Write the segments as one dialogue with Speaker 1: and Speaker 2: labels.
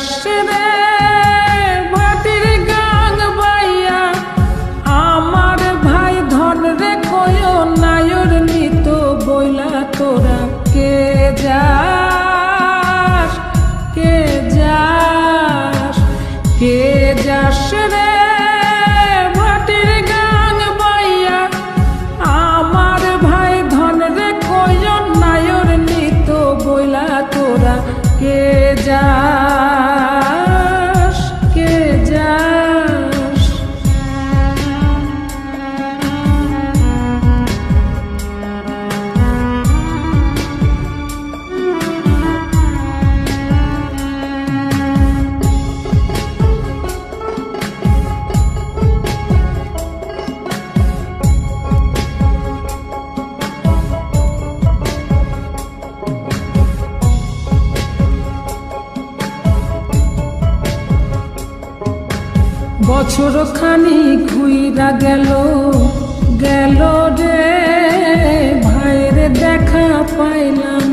Speaker 1: যাস রে ভাটির গাং বাইয়া আমার ভাই ধন রে কয় নায়র নিত বইলা তোরা কে যাস কে যাস কে যাস রে ভাটির গাং বাইয়া আমার ভাই ধন রে কয় নায়র নিত বইলা তোরা কে যাস কে যাস বছর খানি ঘুইরা গেল গেল রে ভাইরে দেখা পাইলাম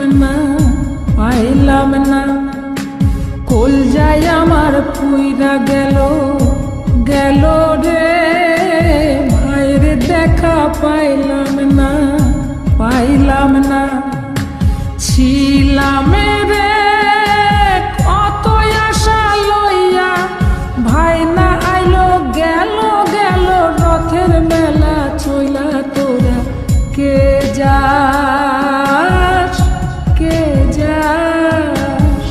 Speaker 1: না কল যায় আমার পুইরা গেল গেল রে ভাইরে দেখা পাইলাম না ছিলাম রে কত আশা লইয়া ভাই না আইলো গেল গেল রথের মেলা চইলা তোরা কে যাস কে যাস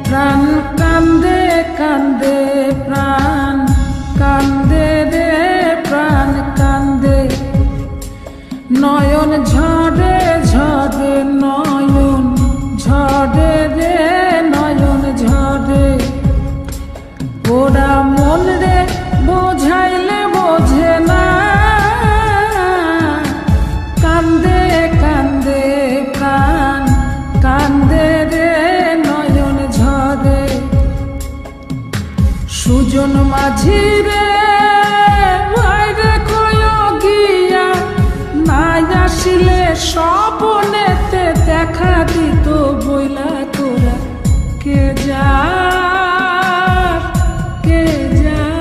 Speaker 1: প্রাণ কান্দে কান্দে প্রাণ কান্দে রে প্রাণ কান্দে নয়ন ঝরে ঝরে নয়ন ঝরে রে নয়ন ঝরে ওরা মন রে বোঝাইলে বোঝে না কান্দে কান্দে প্রাণ কান্দে রে সুজন মাঝি রে ভাইরে কয় গিয়া নাই আসিলে স্বপনেতে দেখা দিত বইলা তোরা কে যাস কে যাস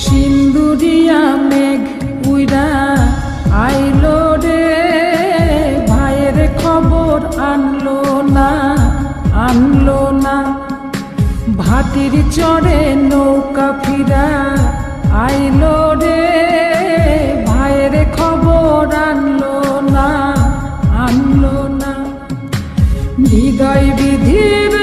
Speaker 1: সিন্দুরিয়া মেঘ উইরা আইলো রে ভাইয়ের খবর আনলো না ভাটির চড়ে নৌকা ফিরা আইলো রে ভাইয়ের খবর আনলো না হৃদয় বিধির